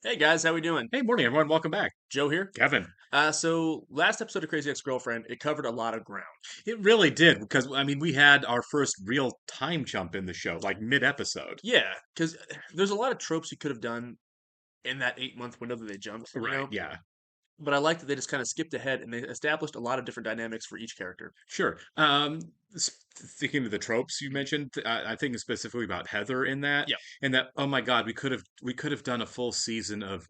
Hey guys, how we doing? Hey, morning, everyone. Welcome back. Joe here. Kevin. So last episode of Crazy Ex-Girlfriend, it covered a lot of ground. It really did because I mean we had our first real time jump in the show, like mid-episode. Yeah, because there's a lot of tropes you could have done in that 8 month window that they jumped, Right, yeah. But I like that they just kind of skipped ahead and they established a lot of different dynamics for each character. Sure. Thinking of the tropes you mentioned, I think specifically about Heather in that, Yeah, and that oh my God, we could have done a full season of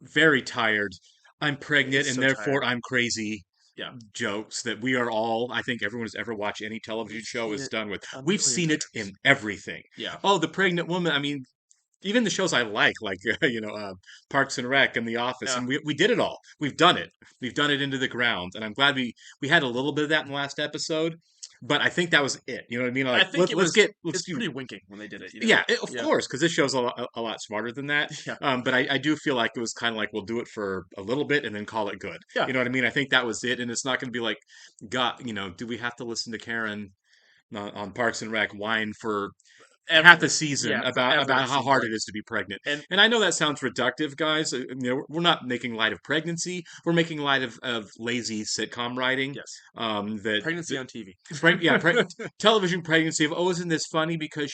very tired. I'm pregnant it's and so tired. therefore I'm crazy Yeah, jokes that we are all, I think everyone who's ever watched any television we've show seen is it done with. a We've million seen it times. in everything. Yeah, Oh, the pregnant woman. I mean, even the shows I like Parks and Rec and The Office, yeah. and we did it all. We've done it. We've done it into the ground, and I'm glad we had a little bit of that in the last episode. But I think that was it. You know what I mean? I Like think let's it's do pretty winking when they did it. yeah, of Yeah, course, because this show's a lot smarter than that. yeah, But I do feel like it was kind of like we'll do it for a little bit and then call it good. yeah. You know what I mean? I think that was it, and it's not going to be like, God, do we have to listen to Karen on Parks and Rec whine for half a season Yeah, forever. It about how seems hard like, it is to be pregnant. and And I know that sounds reductive, guys. We're not making light of pregnancy. We're making light of lazy sitcom writing. yes, That, pregnancy on TV. yeah, television pregnancy of oh, isn't this funny because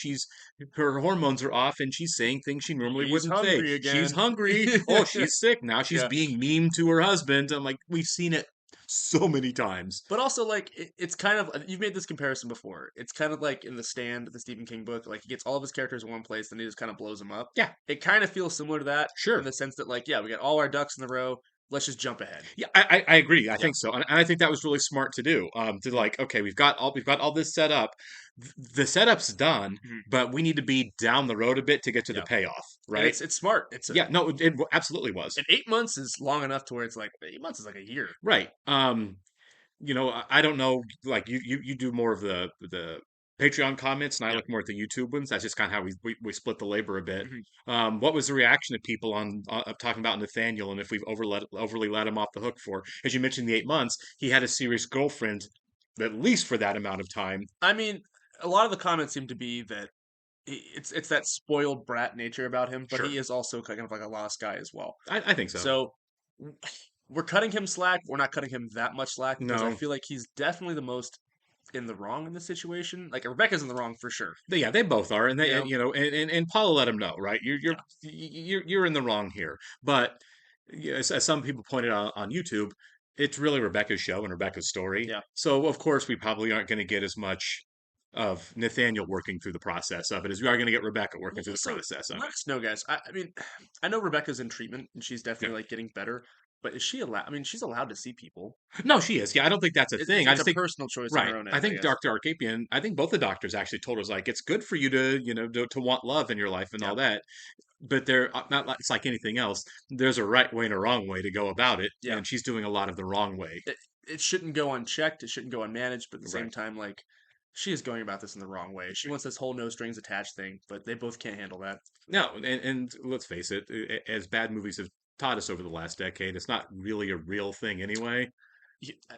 her hormones are off and she's saying things she normally He's wouldn't say. hungry She's again. hungry. Oh, she's sick now. She's Yeah. being mean to her husband. I'm like, we've seen it so many times. But also, like, it's kind of you've made this comparison before. It's kind of like in The Stand, the Stephen King book. Like, he gets all of his characters in one place, and he just kind of blows them up. Yeah, It kind of feels similar to that in sure. the sense that, like, yeah, we got all our ducks in the row. Let's just jump ahead. Yeah, I agree. I Yeah. think so, and I think that was really smart to do. To like, okay, we've got all this set up. The setup's done, Mhm. but we need to be down the road a bit to get to the Yeah. payoff, And right? it's smart. Yeah, no, it absolutely was. And 8 months is long enough to where it's like 8 months is like a year. Right. I don't know, like you do more of the Patreon comments, and I Yeah. look more at the YouTube ones. That's just kind of how we split the labor a bit. Mhm. What was the reaction of people on talking about Nathaniel and if we've overly let him off the hook for, as you mentioned, the 8 months, he had a serious girlfriend, at least for that amount of time. I mean, a lot of the comments seem to be that it's that spoiled brat nature about him, but Sure, he is also kind of like a lost guy as well. I think so. So we're cutting him slack. We're not cutting him that much slack because I No, feel like he's definitely the most in the wrong in this situation. Like Rebecca's in the wrong for sure. yeah, they both are, and You they know? and Paula let him know, right? You're you're Yeah. you're in the wrong here, but yeah, as some people pointed out on YouTube, it's really Rebecca's show and Rebecca's story. Yeah. So of course we probably aren't going to get as much of Nathaniel working through the process of it as we are going to get Rebecca working through the So process of let it. us know, guys. I mean, I know Rebecca's in treatment and she's Yeah. definitely like getting better, but is she allowed? I mean, she's allowed to see people. No, she is. Yeah, I don't think that's a thing. I It's just a think personal choice on right. her own I end, I think guess. Dr. Arcapian, I think both the doctors actually told us like it's good for you to, to want love in your life and Yeah. all that. But there not like it's like anything else. There's a right way and a wrong way to go about it, Yeah. and she's doing a lot of the wrong way. It shouldn't go unchecked. It shouldn't go unmanaged. But at the same Right. time, like she is going about this in the wrong way. She wants this whole no strings attached thing, but they both can't handle that. No, and let's face it, as bad movies have taught us over the last decade, it's not really a real thing anyway.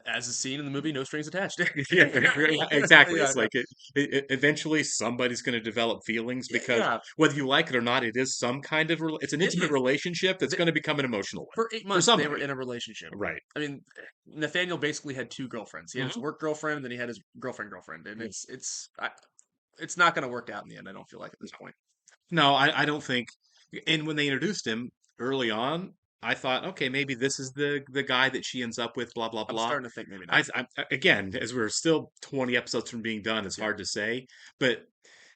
As a scene in the movie, no strings attached. Yeah, exactly. Yeah, It's like eventually somebody's going to develop feelings yeah, because yeah. whether you like it or not, it is some kind of it's an It intimate is. relationship that's Th- going to become an emotional one For eight for months, they were somebody. in a relationship. Right. I mean, Nathaniel basically had two girlfriends. He had his Mhm. work girlfriend, then he had his girlfriend, and it's not going to work out in the end. I don't feel like at this point. No, I don't think. And when they introduced him early on, I thought, okay, maybe this is the guy that she ends up with. Blah blah I'm blah. starting to think maybe not. Again, as we're still 20 episodes from being done, it's Yeah, hard to say. But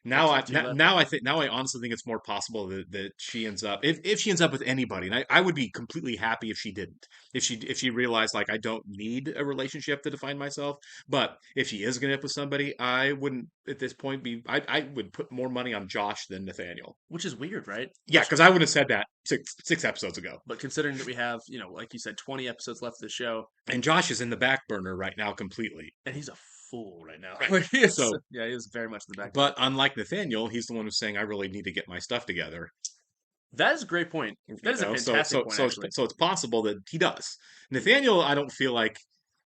now I episode two left. now I honestly think it's more possible that she ends up if she ends up with anybody, and I would be completely happy if she didn't. If she realized like I don't need a relationship to define myself, but if she is going to end up with somebody, I wouldn't at this point be I would put more money on Josh than Nathaniel. Which is weird, right? Yeah, because I would have said that six episodes ago. But considering that we have, like you said, 20 episodes left of the show, And Josh is in the back burner right now completely. and he's a fool right now. Right. Like, he is, So, yeah, he is very much in the back burner. but unlike Nathaniel, he's the one who's saying, "I really need to get my stuff together." That is a great point. That is a So fantastic point, actually. so it's possible that he does. Nathaniel, I don't feel like,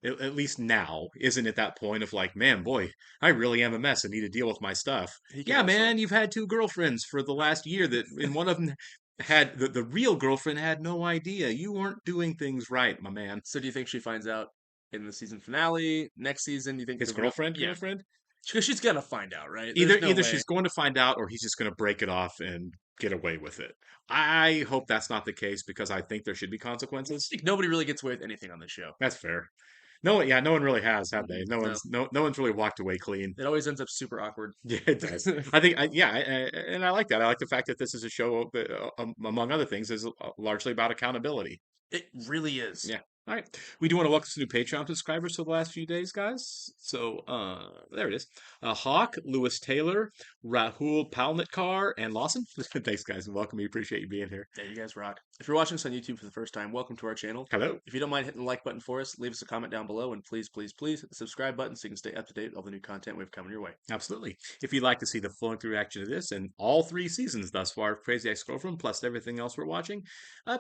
at least now, isn't at that point of like, man, boy, I really am a mess and need to deal with my stuff. He could Yeah, also, man, you've had two girlfriends for the last year that, and one of them had the real girlfriend had no idea. You weren't doing things right, my man. So do you think she finds out in the season finale next season? Do you think His the real? girlfriend, Yeah, girlfriend. because she's gonna find out, right? Either There's no either way. she's going to find out or he's just going to break it off and get away with it. I hope that's not the case because I think there should be consequences. Like, nobody really gets away with anything on this show. That's fair. No, yeah, no one really has, have they? Mm-mm, No no, one's really walked away clean. it always ends up super awkward. Yeah, it does. I think, and I like that. I like the fact that this is a show, among other things, is largely about accountability. It really is. Yeah. All right. We do want to welcome some new Patreon subscribers for the last few days, guys. So there it is. Hawk, Lewis Taylor, Rahul Palnitkar, and Lawson. Thanks, guys, and welcome. We appreciate you being here. Yeah, you guys rock. If you're watching us on YouTube for the first time, welcome to our channel. Hello. If you don't mind hitting the like button for us, leave us a comment down below, and please, please, please hit the subscribe button so you can stay up to date with all the new content we have coming your way. Absolutely. If you'd like to see the flowing through reaction to this and all 3 seasons thus far of Crazy Ex-Girlfriend, plus everything else we're watching,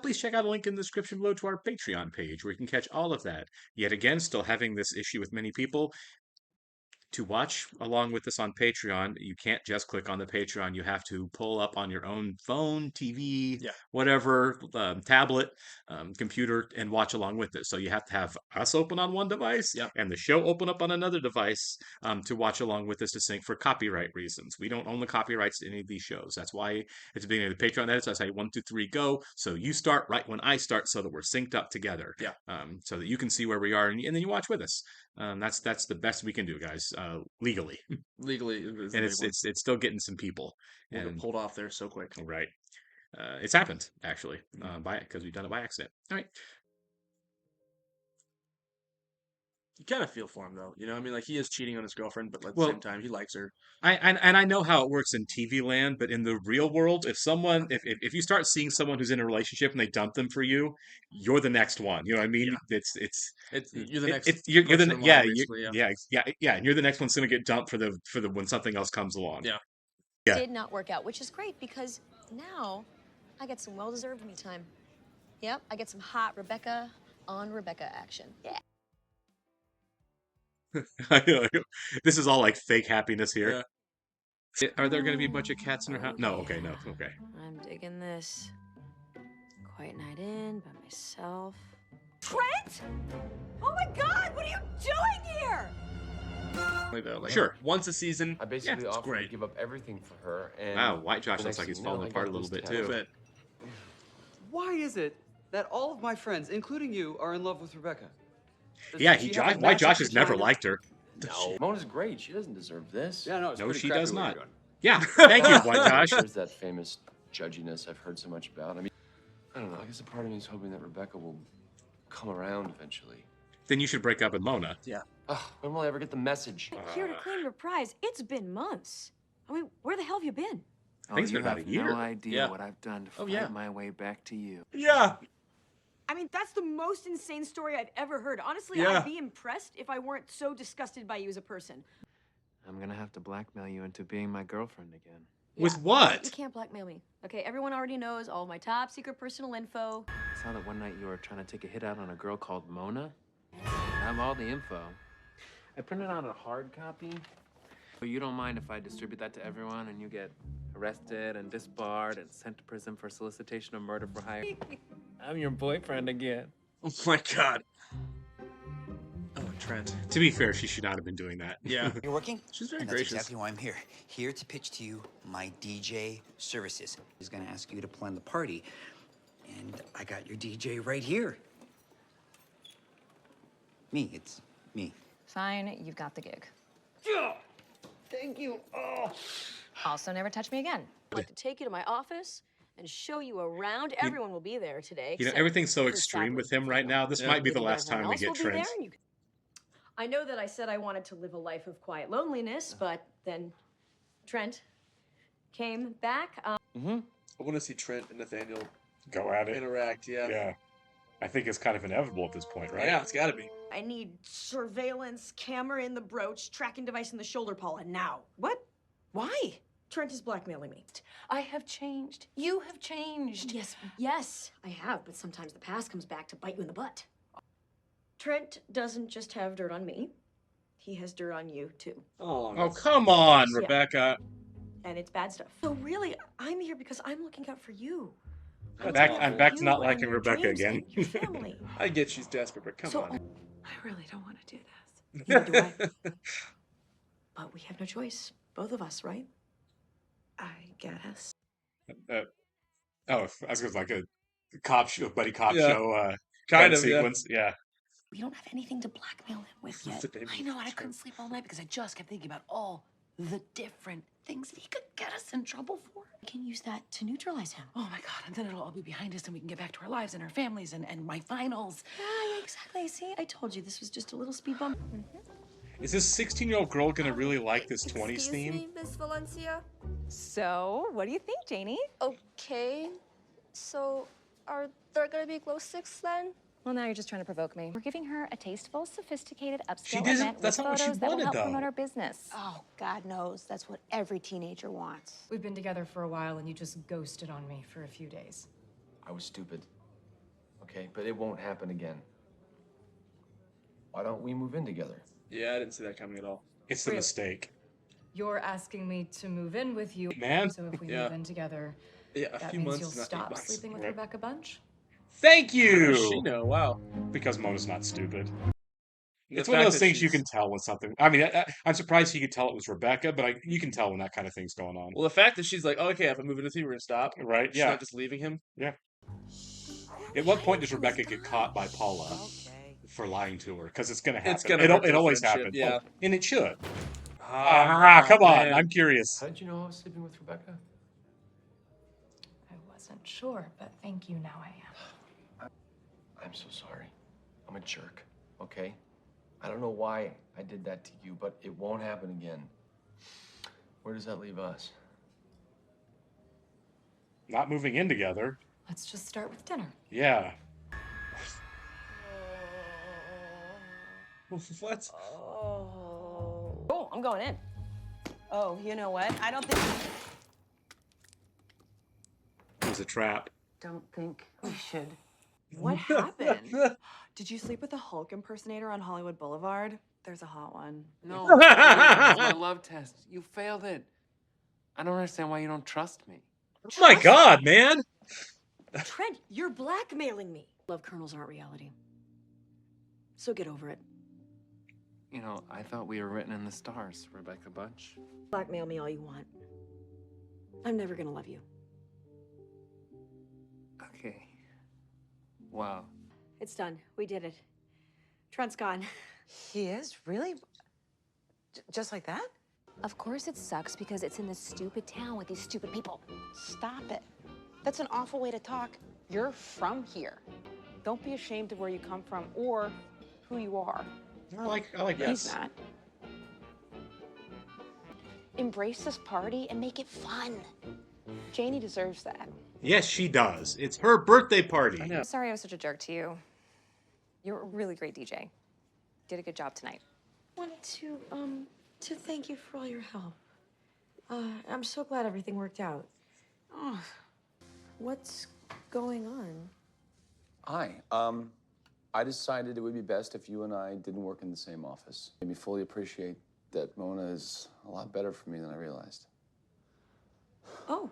please check out a link in the description below to our Patreon page where you can catch all of that. Yet again, still having this issue with many people. To watch along with us on Patreon, you can't just click on the Patreon. You have to pull up on your own phone, TV, Yeah. whatever, tablet, computer, and watch along with it. So you have to have us open on one device Yep. and the show open up on another device to watch along with us to sync for copyright reasons. We don't own the copyrights to any of these shows. That's why at the beginning of the Patreon edits, I say 1, 2, 3, go. So you start right when I start so that we're synced up together. Yeah. So that you can see where we are and then you watch with us. That's the best we can do, guys, legally. Legally, is the And big one. it's still getting some people. We'll get And pulled off there so quick. right, it's happened actually because we've done it by accident. All right, You kind of feel for him though, you know. I mean, like he is cheating on his girlfriend, but at the Well- same time, he likes her. I know how it works in TV land, but in the real world, if you start seeing someone who's in a relationship and they dump them for you, you're the next one. You know what I mean? Yeah. It's You're the next. you're the person in yeah, line, basically, yeah, and you're the next one's gonna get dumped for the when something else comes along. Yeah. Yeah. Did not work out, which is great because now I get some well-deserved me time. Yep, I get some hot Rebecca on Rebecca action. Yeah. I know. This is all like fake happiness here. Yeah. Are there going to be a bunch of cats in her house? No. Okay. No. Okay. I'm digging this. Quiet night in by myself. Trent? Oh my God, what are you doing here? Like, though, like, Sure. Once a season. I basically it's offered great. to give up everything for her, and Wow. White Josh the looks next like he's thing you know, falling I apart a got little those bit tattoos. too. But Why is it that all of my friends, including you, are in love with Rebecca? Does Yeah. she have a White Josh massive has never vagina? liked her. No, Mona's great. She doesn't deserve this. Yeah, no, it's No, pretty she crappy does what you're not. doing. Yeah. Thank you, White Josh. There's that famous judginess I've heard so much about. I mean, I don't know. I guess a part of me is hoping that Rebecca will come around eventually. Then you should break up with Mona. Ugh, when will I ever get the message? Here to claim your prize. It's been months. I mean, where the hell have you been? I think it's you been about have a year. no idea Yeah. what I've done to Oh, fight yeah. my way back to you. yeah. I mean, that's the most insane story I've ever heard. Honestly, Yeah. I'd be impressed if I weren't so disgusted by you as a person. I'm gonna have to blackmail you into being my girlfriend again. With You what? can't blackmail me. Okay, everyone already knows all my top secret personal info. I saw that one night you were trying to take a hit out on a girl called Mona. I have all the info. I printed out a hard copy. But you don't mind if I distribute that to everyone and you get arrested and disbarred and sent to prison for solicitation of murder for hire? I'm your boyfriend again. Oh my God. Oh, Trent. To be fair, she should not have been doing that. Yeah. You're working? She's very And that's gracious. exactly why I'm here. Here to pitch to you my DJ services. He's gonna ask you to plan the party. And I got your DJ right here. Me, it's me. Fine, you've got the gig. Thank you. Oh. Also, never touch me again. I'd like to take you to my office and show you around. Everyone will be there today. You know, except everything's so for extreme with Sadler. him right now. This Yeah. might be the Maybe last everyone time we else get will be Trent. there and you can- I know that I said I wanted to live a life of quiet loneliness, but then Trent came back. I want to see Trent and Nathaniel Go at it. interact. Yeah. Yeah. I think it's kind of inevitable at this point, right? Yeah, it's got to be. I need surveillance, camera in the brooch, tracking device in the shoulder paw, and now. What? Why? Trent is blackmailing me. I have changed. You have changed. Yes, I have, but sometimes the past comes back to bite you in the butt. Trent doesn't just have dirt on me, he has dirt on you too. Oh, come on, Yeah. Rebecca. And it's bad stuff. So really, I'm here because I'm looking out for you. I'm That's back. I'm awful. back to You not and liking your Rebecca dreams again. and your family. I get she's desperate, but come So- on. I really don't want to do this. Neither do I. But we have no choice. Both of us, right? I guess. Oh, I was going like a cop show, buddy cop Yeah. show. Kind fight of, yeah. sequence. Yeah. We don't have anything to blackmail him with yet. I know, and I couldn't sleep all night because I just kept thinking about all the different things that he could get us in trouble for. We can use that to neutralize him. Oh my God, and then it'll all be behind us and we can get back to our lives and our families and my finals. Yeah, exactly. See, I told you this was just a little speed bump. Is this 16-year-old girl gonna really like this 20s Excuse theme? me, Miss Valencia. So, what do you think, Janie? Okay, so are there gonna be glow sticks then? Well, now you're just trying to provoke me. We're giving her a tasteful, sophisticated, She upscale didn't- event that's with not what she photos that will wanted, help though. promote our business. Oh, God knows. That's what every teenager wants. We've been together for a while and you just ghosted on me for a few days. I was stupid. Okay, but it won't happen again. Why don't we move in together? Yeah, I didn't see that coming at all. It's the Really? mistake. You're asking me to move in with you. Man. So if we Yeah. move in together, Yeah, a that few means months you'll is not 8 stop months. sleeping with Right. Rebecca Bunch? Thank How does she you. know? Wow. Because Mona's not stupid. The It's one of fact those that things you she's- can tell when something. I mean, I'm surprised you could tell it was Rebecca, but you can tell when that kind of thing's going on. Well, the fact that she's like, oh, okay, if I'm moving with you, we're gonna stop. Right? She's Yeah. not just leaving him. At what point does Rebecca get caught by Paula for lying to her? Because it's gonna happen. It's gonna hurt it their always friendship, happens. yeah. Oh, and it should. Ah, Come on. man. I'm curious. How did you know I was sleeping with Rebecca? I wasn't sure, but thank you, now I am. I'm so sorry. I'm a jerk, okay? I don't know why I did that to you, but it won't happen again. Where does that leave us? Not moving in together. Let's just start with dinner. Yeah. What? Oh, I'm going in. Oh, you know what? I don't think. It was a trap. Don't think we should. What happened? Did you sleep with a Hulk impersonator on Hollywood Boulevard? There's a hot one. No, it's my love test. You failed it. I don't understand why you don't trust me. Oh my God, man. Trent, you're blackmailing me. Love kernels aren't reality. So get over it. You know, I thought we were written in the stars, Rebecca Bunch. Blackmail me all you want. I'm never gonna love you. Okay. Wow. It's done. We did it. Trent's gone. He is? Really? Just like that? Of course it sucks because it's in this stupid town with these stupid people. Stop it. That's an awful way to talk. You're from here. Don't be ashamed of where you come from or who you are. I like that. He's not. Embrace this party and make it fun. Janie deserves that. Yes, she does. It's her birthday party. I know. Sorry I was such a jerk to you. You're a really great DJ. Did a good job tonight. Wanted to thank you for all your help. I'm so glad everything worked out. Oh, what's going on? Hi. I decided it would be best if you and I didn't work in the same office. Made me fully appreciate that Mona is a lot better for me than I realized. Oh,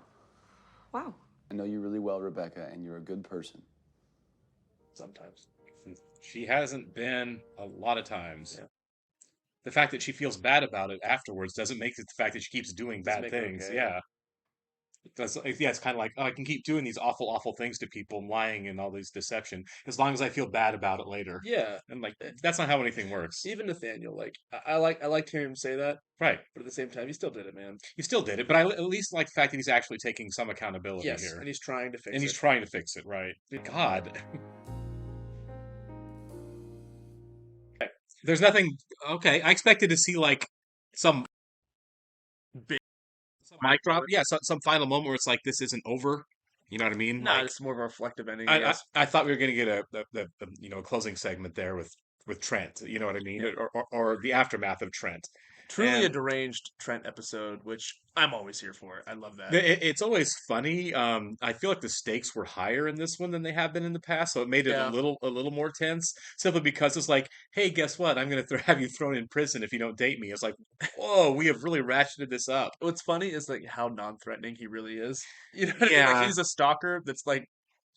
wow. I know you really well, Rebecca, and you're a good person. Sometimes. She hasn't been a lot of times. Yeah. The fact that she feels bad about it afterwards doesn't make it the fact that she keeps doing Doesn't bad make it things. okay. Yeah. Yeah, it's kind of like, oh, I can keep doing these awful, awful things to people, and lying and all these deception, as long as I feel bad about it later. Yeah. And like, that's not how anything works. Even Nathaniel, like, I liked hearing him say that, Right. but at the same time, he still did it, man. He still did it, but I at least like the fact that he's actually taking some accountability Yes, here. and he's trying to fix And he's it. trying to fix it, right? God. Okay. There's nothing. Okay, I expected to see like some Big- some mic drop. Yeah, some final moment where it's like this isn't over. You know what I mean? Nah, Like, it's more of a reflective ending, I I guess. thought we were going to get a closing segment there with Trent. You know what I mean? Or the aftermath of Trent. Truly a And- deranged Trent episode, which I'm always here for. I love that. It's always funny. I feel like the stakes were higher in this one than they have been in the past, so it made it Yeah. a little more tense. Simply because it's like, hey, guess what? I'm going to have you thrown in prison if you don't date me. It's like, whoa, we have really ratcheted this up. What's funny is like how non-threatening he really is. You know what I mean? Yeah. Like, he's a stalker that's like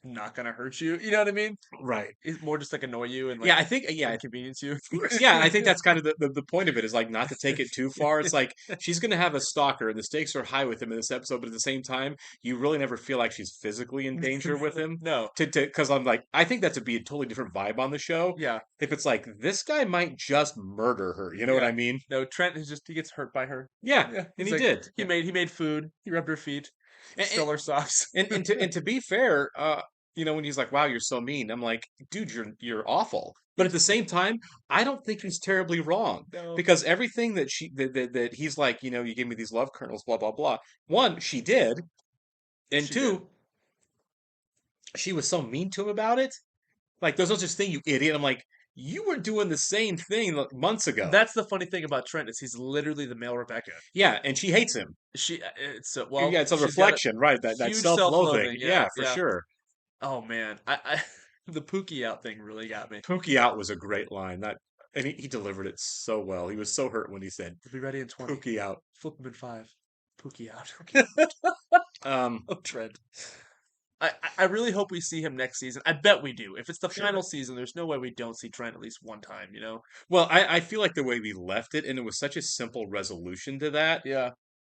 not gonna hurt you. You know what I mean? Right. It's more just like annoy you and like Yeah, I think inconvenience you. yeah, I think that's kind of the point of it is like not to take it too far. It's like she's going to have a stalker, and the stakes are high with him in this episode, but at the same time, you really never feel like she's physically in danger with him. No. Because I'm like, I think that's be a totally different vibe on the show. Yeah. If it's like this guy might just murder her, you know what Yeah. I mean? No, Trent is just he gets hurt by her. Yeah, Yeah, and he's he like- did. He made food. He rubbed her feet. Stole her socks. And to be fair, you know, when he's like, "Wow, you're so mean," I'm like, "Dude, you're awful." But at the same time, I don't think he's terribly wrong No. because everything that he's like, you know, you gave me these love kernels, blah blah blah. One, she did, and She two, did. she was so mean to him about it. Like, there's no such thing, you idiot. I'm like, you were doing the same thing like, months ago. That's the funny thing about Trent is he's literally the male Rebecca. Yeah, and she hates him. It's well, Yeah, it's a she's got reflection, right? That huge self-loathing. self-loathing, Yeah, for sure. Oh man, I the Pookie out thing really got me. Pookie out was a great line. And he delivered it so well. He was so hurt when he said, We'll be ready in 20. Pookie out. Flip him in 5. Pookie out. Oh, Trent. I really hope we see him next season. I bet we do. If it's the final season, there's no way we don't see Trent at least one time, you know? Well, I feel like the way we left it, and it was such a simple resolution to that. Yeah.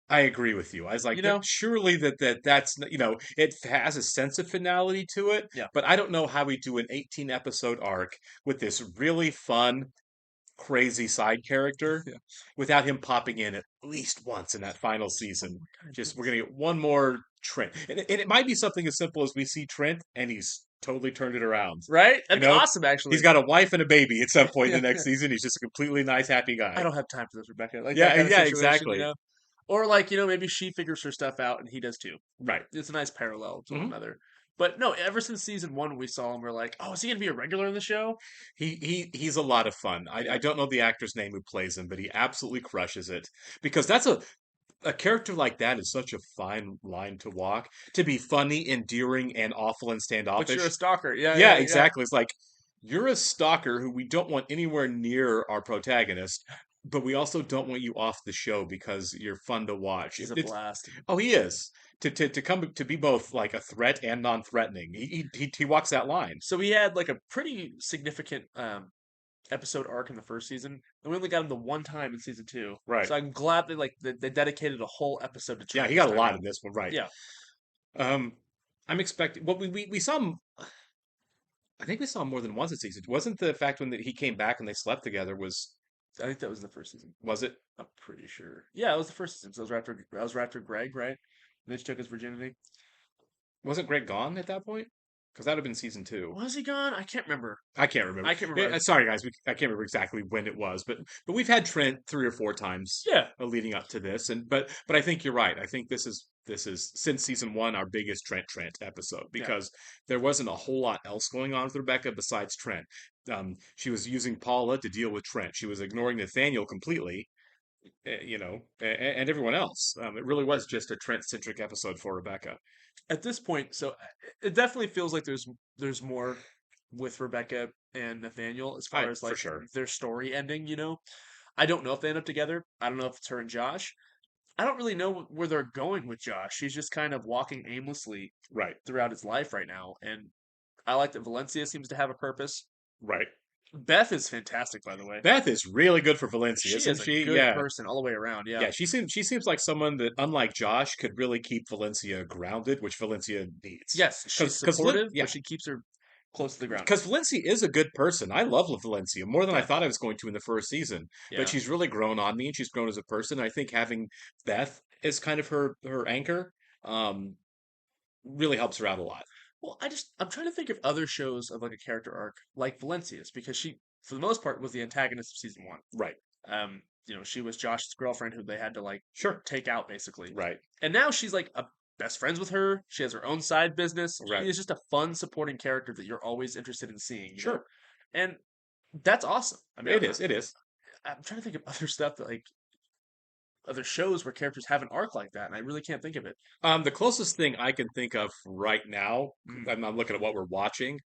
I agree with you. I was like, You know? surely that's you know, it has a sense of finality to it. Yeah. But I don't know how we do an 18 episode arc with this really fun, crazy side character without him popping in at least once in that final season. Just we're gonna get one more Trent, and it might be something as simple as we see Trent and he's totally turned it around. Right? That'd You be know? awesome, actually. He's got a wife and a baby at some point in the Yeah, next season. He's just a completely nice, happy guy. I don't have time for this, Rebecca. Like Yeah, that kind of yeah, situation, exactly. You know? Or like, you know, maybe she figures her stuff out and he does too. Right. It's a nice parallel to one Mhm. another. But no, ever since season 1 we saw him, we're like, oh, is he gonna be a regular in the show? He's a lot of fun. I don't know the actor's name who plays him, but he absolutely crushes it. Because that's a character like that is such a fine line to walk. To be funny, endearing, and awful and But standoffish. you're a stalker. Yeah, Yeah, exactly. It's like you're a stalker who we don't want anywhere near our protagonist, but we also don't want you off the show because you're fun to watch. He's a It's- blast. Oh, he is. To come to be both like a threat and non-threatening. He walks that line. So we had like a pretty significant episode arc in the first season, and we only got him the one time in season 2. Right. So I'm glad they dedicated a whole episode to Trent. Yeah, he got this a time lot around. in this one, right? Yeah. I'm expecting. Well, we saw him. I think we saw him more than once this season. Wasn't the fact when he came back and they slept together was I think that was the first season. was it? I'm pretty sure. Yeah, it was the first season. So that was right after Greg, right? Mitch took his virginity. Wasn't Greg gone at that point? Because that would have been season 2. Was he gone? I can't remember. I can't remember. I can't remember. Sorry, guys. I can't remember exactly when it was, but we've had Trent 3 or 4 times. Yeah. Leading up to this, but I think you're right. I think this is since season 1 our biggest Trent episode because there wasn't a whole lot else going on with Rebecca besides Trent. She was using Paula to deal with Trent. She was ignoring Nathaniel completely. You know, and everyone else. It really was just a Trent-centric episode for Rebecca. At this point, so it definitely feels like there's more with Rebecca and Nathaniel as far as for like sure. their story ending. You know, I don't know if they end up together. I don't know if it's her and Josh. I don't really know where they're going with Josh. He's just kind of walking aimlessly Right. throughout his life right now, and I like that Valencia seems to have a purpose. Right. Beth is fantastic, by the way. Beth is really good for Valencia, She isn't is a she? good Yeah. person all the way around. Yeah. Yeah, she seems like someone that, unlike Josh, could really keep Valencia grounded, which Valencia needs. Yes, she's 'Cause supportive, yeah. but she keeps her close to the ground. Because Valencia is a good person. I love Valencia more than I thought I was going to in the first season. Yeah. But she's really grown on me, and she's grown as a person. I think having Beth as kind of her anchor really helps her out a lot. Well, I'm trying to think of other shows of like a character arc like Valencia's because she, for the most part, was the antagonist of season 1. Right. You know, she was Josh's girlfriend who they had to like Sure. take out basically. Right. And now she's like a best friends with her. She has her own side business. Right. She is just a fun supporting character that you're always interested in seeing. You Sure. know? And that's awesome. I mean, It is. I'm trying to think of other stuff that like other shows where characters have an arc like that, and I really can't think of it. The closest thing I can think of right now, I'm looking at what we're watching.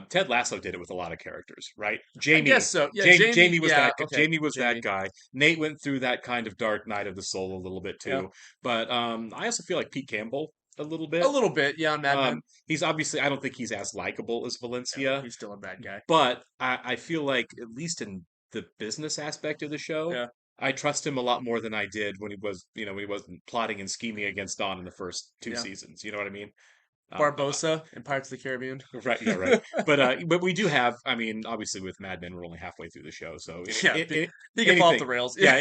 Ted Lasso did it with a lot of characters, right? Jamie, guess so. Yeah, Jamie was yeah, that. okay, Jamie was Jamie. that guy. Nate went through that kind of dark night of the soul a little bit too. Yeah. But I also feel like Pete Campbell a little bit. A little bit, yeah, on Mad Men. He's obviously, I don't think he's as likable as Valencia. He's still a bad guy. But I feel like, at least in the business aspect of the show, Yeah. I trust him a lot more than I did when he was, when he wasn't plotting and scheming against Don in the first two Yeah. seasons. You know what I mean? Barbosa in Pirates of the Caribbean. Right, yeah, right. But we do have, I mean, obviously with Mad Men, we're only halfway through the show, so Yeah, he can fall off the rails. Yeah,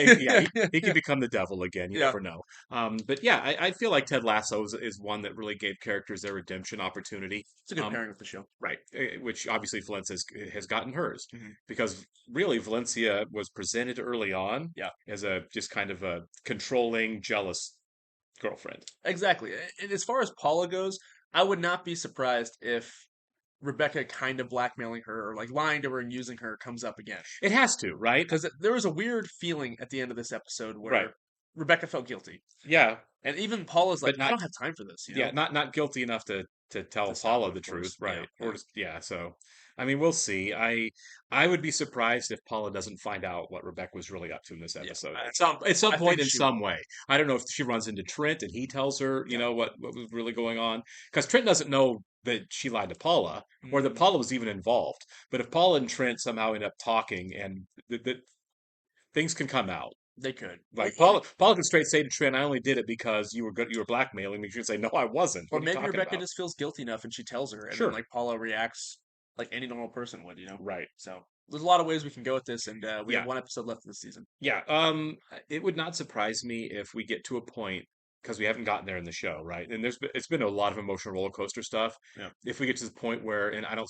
he can become the devil again. You Yeah. never know. But yeah, I feel like Ted Lasso is one that really gave characters their redemption opportunity. It's a good pairing with the show. Right, which obviously Valencia has gotten hers, Mhm. because really Valencia was presented early on as a just kind of a controlling, jealous girlfriend. Exactly. And as far as Paula goes, I would not be surprised if Rebecca kind of blackmailing her or like lying to her and using her comes up again. It has to, right? Because there was a weird feeling at the end of this episode where Right. Rebecca felt guilty. Yeah, And even Paula's like, But not- I don't have time for this. You know? yeah, not guilty enough to tell To stop Paula her, the of truth, course. right? Yeah, Or just, so I mean, we'll see. I would be surprised if Paula doesn't find out what Rebecca was really up to in this episode at some I point think in she some way. I don't know if she runs into Trent and he tells her, what was really going on, because Trent doesn't know that she lied to Paula or that Mhm. Paula was even involved. But if Paula and Trent somehow end up talking, and things can come out. They could. Like Paula can straight say to Trent, "I only did it because you were blackmailing me." She would say, "No, I wasn't." Or What are you maybe talking Rebecca about? just feels guilty enough and she tells her. And Sure. then like Paula reacts like any normal person would, you know? Right. So there's a lot of ways we can go with this. And we Yeah. have one episode left this season. Yeah. It would not surprise me if we get to a point, because we haven't gotten there in the show, right? And it's been a lot of emotional roller coaster stuff. Yeah. If we get to the point where, and I don't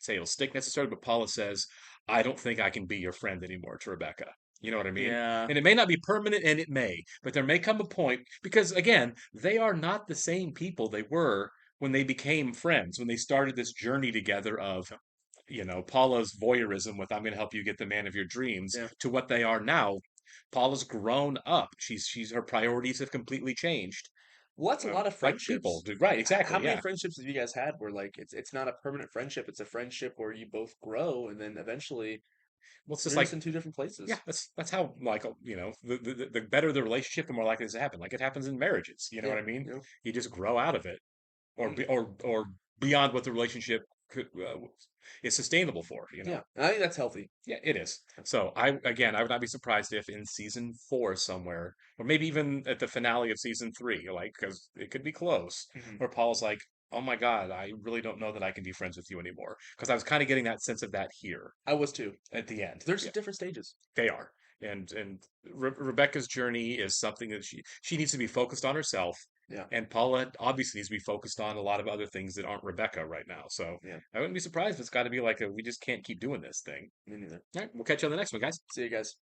say it'll stick necessarily, but Paula says, "I don't think I can be your friend anymore," to Rebecca. You know what I mean? Yeah. And it may not be permanent, and it may, but there may come a point, because again, they are not the same people they were when they became friends, when they started this journey together of, Paula's voyeurism with "I'm going to help you get the man of your dreams" Yeah. to what they are now. Paula's grown up. Her priorities have completely changed. Well, that's a lot of Like friendships. people do. Right, exactly. How many Yeah. friendships have you guys had where like it's not a permanent friendship, it's a friendship where you both grow and then eventually Well, it's just you're like, just in two different places. yeah, that's how, like, the better the relationship, the more likely this to happen. Like it happens in marriages. You know Yeah, what I mean? yeah. You just grow out of it, or beyond what the relationship is sustainable for. Yeah. I think that's healthy. Yeah, it is. So I would not be surprised if in season 4 somewhere, or maybe even at the finale of season 3, like, because it could be close, Mhm. where Paul's like, "Oh my God, I really don't know that I can be friends with you anymore." Because I was kind of getting that sense of that here I was too. at the end. There's Yeah, different stages. they are, and Rebecca's journey is something that she needs to be focused on herself. Yeah. And Paula obviously needs to be focused on a lot of other things that aren't Rebecca right now. So Yeah. I wouldn't be surprised if it's got to be like we just can't keep doing this thing. Me neither. All right, we'll catch you on the next one, guys. See you guys.